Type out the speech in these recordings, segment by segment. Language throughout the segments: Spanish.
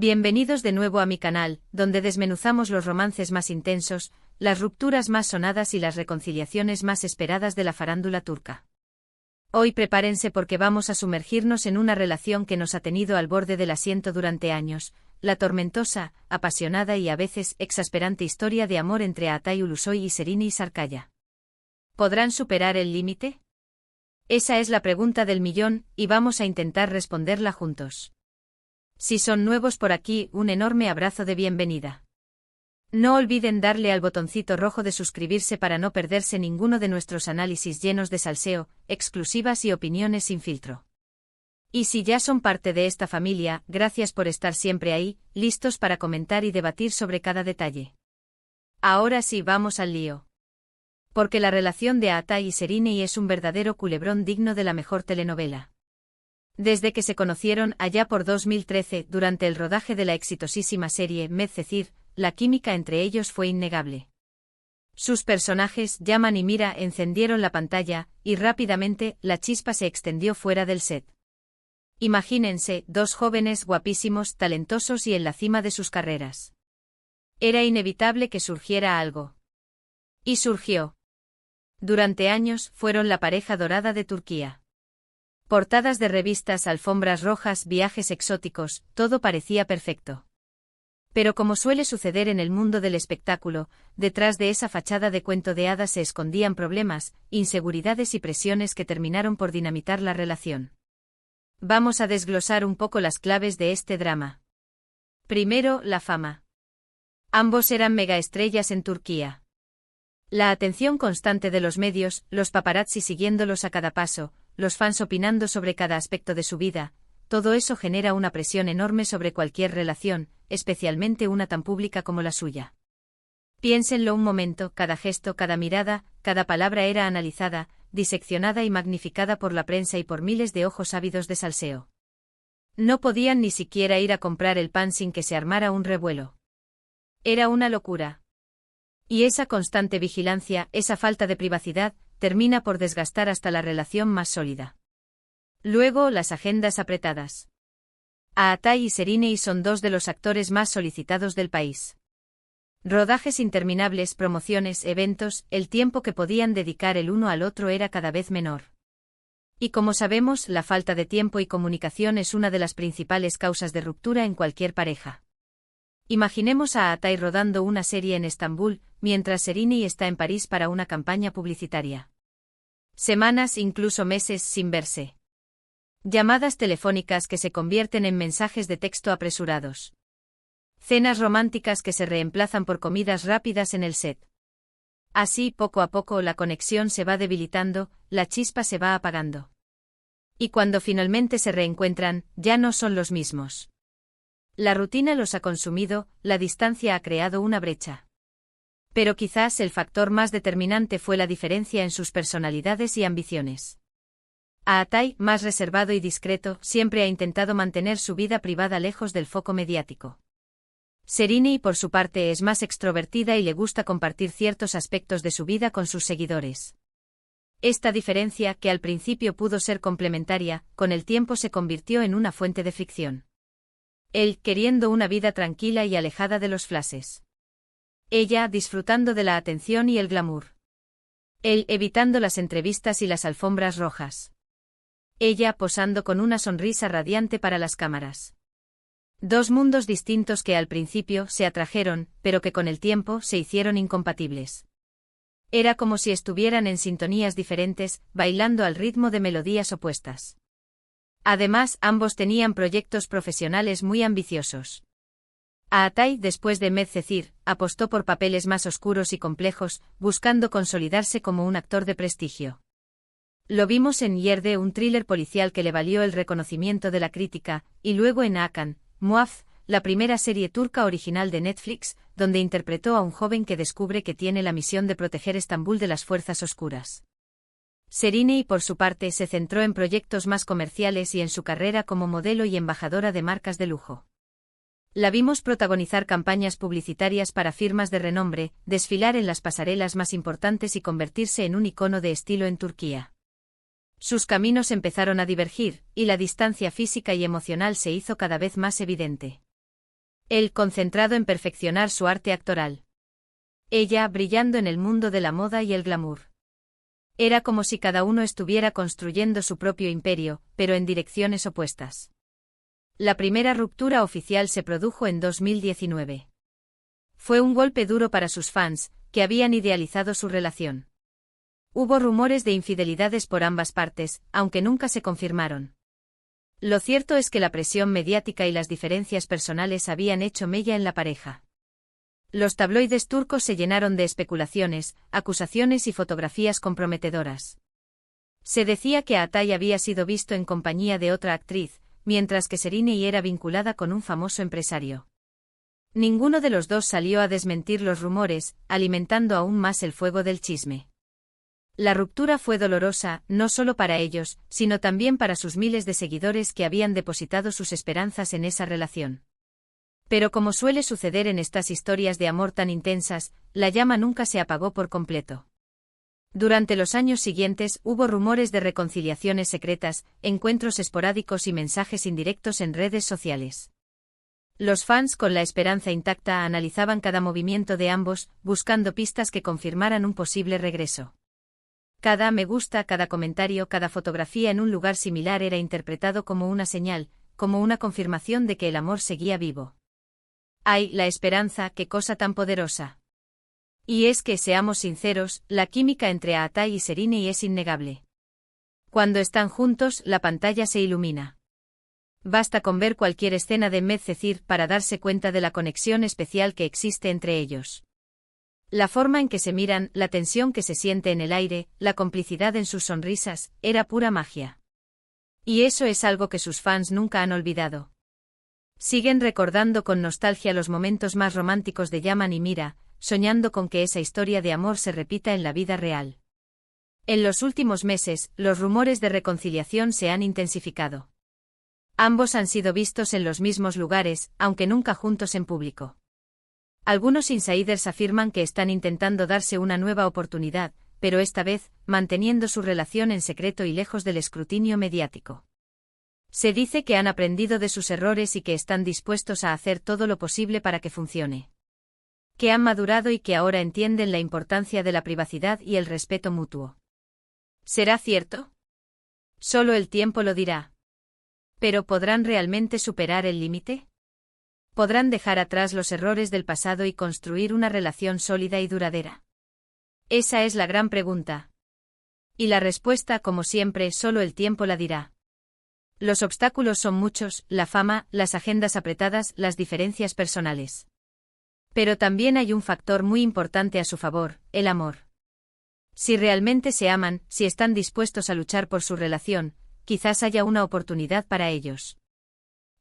Bienvenidos de nuevo a mi canal, donde desmenuzamos los romances más intensos, las rupturas más sonadas y las reconciliaciones más esperadas de la farándula turca. Hoy prepárense porque vamos a sumergirnos en una relación que nos ha tenido al borde del asiento durante años, la tormentosa, apasionada y a veces exasperante historia de amor entre Atay Ulusoy y Serini Sarkaya. ¿Podrán superar el límite? Esa es la pregunta del millón, y vamos a intentar responderla juntos. Si son nuevos por aquí, un enorme abrazo de bienvenida. No olviden darle al botoncito rojo de suscribirse para no perderse ninguno de nuestros análisis llenos de salseo, exclusivas y opiniones sin filtro. Y si ya son parte de esta familia, gracias por estar siempre ahí, listos para comentar y debatir sobre cada detalle. Ahora sí, vamos al lío. Porque la relación de Atay y Serini es un verdadero culebrón digno de la mejor telenovela. Desde que se conocieron allá por 2013, durante el rodaje de la exitosísima serie Medcezir, la química entre ellos fue innegable. Sus personajes, Yaman y Mira, encendieron la pantalla, y rápidamente, la chispa se extendió fuera del set. Imagínense, dos jóvenes guapísimos, talentosos y en la cima de sus carreras. Era inevitable que surgiera algo. Y surgió. Durante años, fueron la pareja dorada de Turquía. Portadas de revistas, alfombras rojas, viajes exóticos, todo parecía perfecto. Pero como suele suceder en el mundo del espectáculo, detrás de esa fachada de cuento de hadas se escondían problemas, inseguridades y presiones que terminaron por dinamitar la relación. Vamos a desglosar un poco las claves de este drama. Primero, la fama. Ambos eran megaestrellas en Turquía. La atención constante de los medios, los paparazzi siguiéndolos a cada paso, los fans opinando sobre cada aspecto de su vida, todo eso genera una presión enorme sobre cualquier relación, especialmente una tan pública como la suya. Piénsenlo un momento, cada gesto, cada mirada, cada palabra era analizada, diseccionada y magnificada por la prensa y por miles de ojos ávidos de salseo. No podían ni siquiera ir a comprar el pan sin que se armara un revuelo. Era una locura. Y esa constante vigilancia, esa falta de privacidad, termina por desgastar hasta la relación más sólida. Luego, las agendas apretadas. Atay y Serini son dos de los actores más solicitados del país. Rodajes interminables, promociones, eventos, el tiempo que podían dedicar el uno al otro era cada vez menor. Y como sabemos, la falta de tiempo y comunicación es una de las principales causas de ruptura en cualquier pareja. Imaginemos a Atay rodando una serie en Estambul, mientras Serini está en París para una campaña publicitaria. Semanas, incluso meses, sin verse. Llamadas telefónicas que se convierten en mensajes de texto apresurados. Cenas románticas que se reemplazan por comidas rápidas en el set. Así, poco a poco, la conexión se va debilitando, la chispa se va apagando. Y cuando finalmente se reencuentran, ya no son los mismos. La rutina los ha consumido, la distancia ha creado una brecha. Pero quizás el factor más determinante fue la diferencia en sus personalidades y ambiciones. Atay, más reservado y discreto, siempre ha intentado mantener su vida privada lejos del foco mediático. Serini, por su parte, es más extrovertida y le gusta compartir ciertos aspectos de su vida con sus seguidores. Esta diferencia, que al principio pudo ser complementaria, con el tiempo se convirtió en una fuente de fricción. Él, queriendo una vida tranquila y alejada de los flashes. Ella, disfrutando de la atención y el glamour. Él, evitando las entrevistas y las alfombras rojas. Ella, posando con una sonrisa radiante para las cámaras. Dos mundos distintos que al principio se atrajeron, pero que con el tiempo se hicieron incompatibles. Era como si estuvieran en sintonías diferentes, bailando al ritmo de melodías opuestas. Además, ambos tenían proyectos profesionales muy ambiciosos. Atay, después de Medcezir, apostó por papeles más oscuros y complejos, buscando consolidarse como un actor de prestigio. Lo vimos en Yerde, un thriller policial que le valió el reconocimiento de la crítica, y luego en Hakan, Muaf, la primera serie turca original de Netflix, donde interpretó a un joven que descubre que tiene la misión de proteger Estambul de las fuerzas oscuras. Serini, por su parte, se centró en proyectos más comerciales y en su carrera como modelo y embajadora de marcas de lujo. La vimos protagonizar campañas publicitarias para firmas de renombre, desfilar en las pasarelas más importantes y convertirse en un icono de estilo en Turquía. Sus caminos empezaron a divergir, y la distancia física y emocional se hizo cada vez más evidente. Él concentrado en perfeccionar su arte actoral. Ella brillando en el mundo de la moda y el glamour. Era como si cada uno estuviera construyendo su propio imperio, pero en direcciones opuestas. La primera ruptura oficial se produjo en 2019. Fue un golpe duro para sus fans, que habían idealizado su relación. Hubo rumores de infidelidades por ambas partes, aunque nunca se confirmaron. Lo cierto es que la presión mediática y las diferencias personales habían hecho mella en la pareja. Los tabloides turcos se llenaron de especulaciones, acusaciones y fotografías comprometedoras. Se decía que Atay había sido visto en compañía de otra actriz, mientras que Şerinay era vinculada con un famoso empresario. Ninguno de los dos salió a desmentir los rumores, alimentando aún más el fuego del chisme. La ruptura fue dolorosa, no solo para ellos, sino también para sus miles de seguidores que habían depositado sus esperanzas en esa relación. Pero como suele suceder en estas historias de amor tan intensas, la llama nunca se apagó por completo. Durante los años siguientes hubo rumores de reconciliaciones secretas, encuentros esporádicos y mensajes indirectos en redes sociales. Los fans con la esperanza intacta analizaban cada movimiento de ambos, buscando pistas que confirmaran un posible regreso. Cada me gusta, cada comentario, cada fotografía en un lugar similar era interpretado como una señal, como una confirmación de que el amor seguía vivo. ¡Ay, la esperanza, qué cosa tan poderosa! Y es que, seamos sinceros, la química entre Atay y Şerinay es innegable. Cuando están juntos, la pantalla se ilumina. Basta con ver cualquier escena de Medcezir para darse cuenta de la conexión especial que existe entre ellos. La forma en que se miran, la tensión que se siente en el aire, la complicidad en sus sonrisas, era pura magia. Y eso es algo que sus fans nunca han olvidado. Siguen recordando con nostalgia los momentos más románticos de Yaman y Mira, soñando con que esa historia de amor se repita en la vida real. En los últimos meses, los rumores de reconciliación se han intensificado. Ambos han sido vistos en los mismos lugares, aunque nunca juntos en público. Algunos insiders afirman que están intentando darse una nueva oportunidad, pero esta vez, manteniendo su relación en secreto y lejos del escrutinio mediático. Se dice que han aprendido de sus errores y que están dispuestos a hacer todo lo posible para que funcione. Que han madurado y que ahora entienden la importancia de la privacidad y el respeto mutuo. ¿Será cierto? Solo el tiempo lo dirá. ¿Pero podrán realmente superar el límite? ¿Podrán dejar atrás los errores del pasado y construir una relación sólida y duradera? Esa es la gran pregunta. Y la respuesta, como siempre, solo el tiempo la dirá. Los obstáculos son muchos, la fama, las agendas apretadas, las diferencias personales. Pero también hay un factor muy importante a su favor, el amor. Si realmente se aman, si están dispuestos a luchar por su relación, quizás haya una oportunidad para ellos.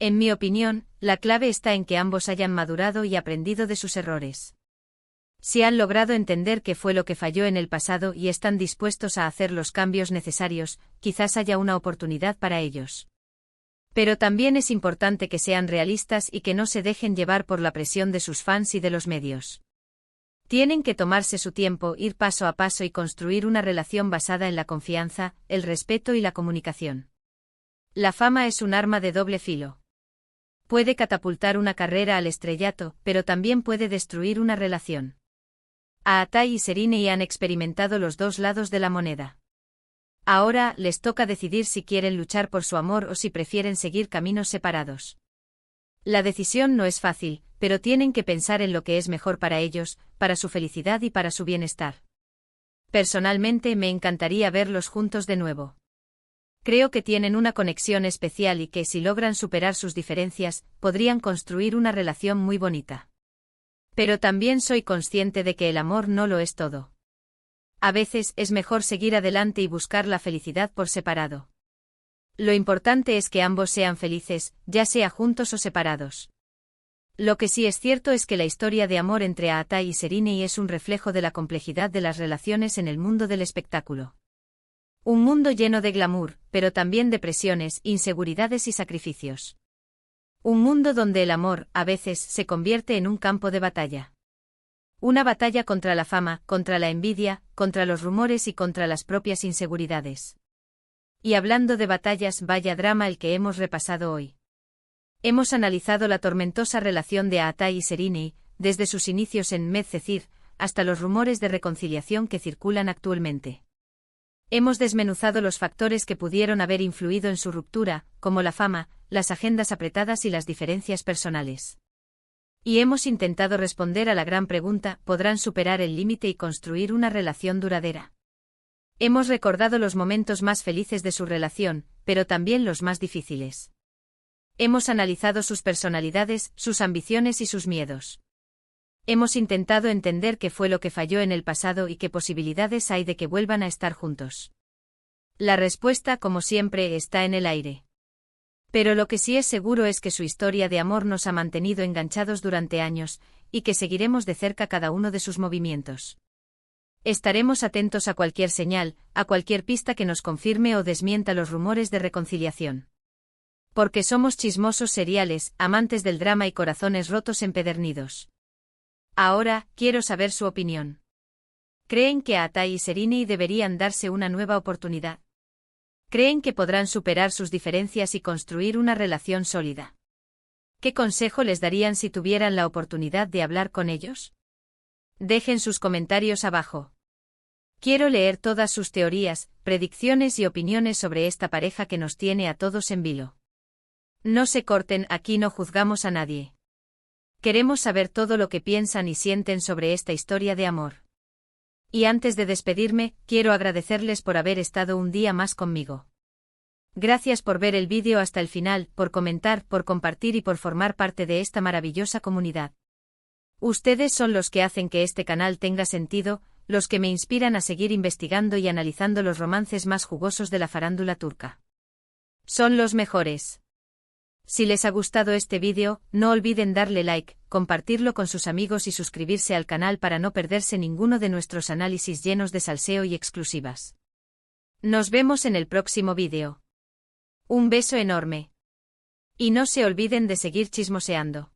En mi opinión, la clave está en que ambos hayan madurado y aprendido de sus errores. Si han logrado entender qué fue lo que falló en el pasado y están dispuestos a hacer los cambios necesarios, quizás haya una oportunidad para ellos. Pero también es importante que sean realistas y que no se dejen llevar por la presión de sus fans y de los medios. Tienen que tomarse su tiempo, ir paso a paso y construir una relación basada en la confianza, el respeto y la comunicación. La fama es un arma de doble filo. Puede catapultar una carrera al estrellato, pero también puede destruir una relación. Atay y Şerinay han experimentado los dos lados de la moneda. Ahora les toca decidir si quieren luchar por su amor o si prefieren seguir caminos separados. La decisión no es fácil, pero tienen que pensar en lo que es mejor para ellos, para su felicidad y para su bienestar. Personalmente me encantaría verlos juntos de nuevo. Creo que tienen una conexión especial y que si logran superar sus diferencias, podrían construir una relación muy bonita. Pero también soy consciente de que el amor no lo es todo. A veces es mejor seguir adelante y buscar la felicidad por separado. Lo importante es que ambos sean felices, ya sea juntos o separados. Lo que sí es cierto es que la historia de amor entre Atay y Şerinay es un reflejo de la complejidad de las relaciones en el mundo del espectáculo. Un mundo lleno de glamour, pero también de presiones, inseguridades y sacrificios. Un mundo donde el amor, a veces, se convierte en un campo de batalla. Una batalla contra la fama, contra la envidia, contra los rumores y contra las propias inseguridades. Y hablando de batallas, vaya drama el que hemos repasado hoy. Hemos analizado la tormentosa relación de Aatai y Sereni, desde sus inicios en Medcezir, hasta los rumores de reconciliación que circulan actualmente. Hemos desmenuzado los factores que pudieron haber influido en su ruptura, como la fama, las agendas apretadas y las diferencias personales. Y hemos intentado responder a la gran pregunta: ¿podrán superar el límite y construir una relación duradera? Hemos recordado los momentos más felices de su relación, pero también los más difíciles. Hemos analizado sus personalidades, sus ambiciones y sus miedos. Hemos intentado entender qué fue lo que falló en el pasado y qué posibilidades hay de que vuelvan a estar juntos. La respuesta, como siempre, está en el aire. Pero lo que sí es seguro es que su historia de amor nos ha mantenido enganchados durante años, y que seguiremos de cerca cada uno de sus movimientos. Estaremos atentos a cualquier señal, a cualquier pista que nos confirme o desmienta los rumores de reconciliación. Porque somos chismosos seriales, amantes del drama y corazones rotos empedernidos. Ahora, quiero saber su opinión. ¿Creen que Aatai y Sereni deberían darse una nueva oportunidad? ¿Creen que podrán superar sus diferencias y construir una relación sólida? ¿Qué consejo les darían si tuvieran la oportunidad de hablar con ellos? Dejen sus comentarios abajo. Quiero leer todas sus teorías, predicciones y opiniones sobre esta pareja que nos tiene a todos en vilo. No se corten, aquí no juzgamos a nadie. Queremos saber todo lo que piensan y sienten sobre esta historia de amor. Y antes de despedirme, quiero agradecerles por haber estado un día más conmigo. Gracias por ver el vídeo hasta el final, por comentar, por compartir y por formar parte de esta maravillosa comunidad. Ustedes son los que hacen que este canal tenga sentido, los que me inspiran a seguir investigando y analizando los romances más jugosos de la farándula turca. Son los mejores. Si les ha gustado este vídeo, no olviden darle like, compartirlo con sus amigos y suscribirse al canal para no perderse ninguno de nuestros análisis llenos de salseo y exclusivas. Nos vemos en el próximo vídeo. Un beso enorme. Y no se olviden de seguir chismoseando.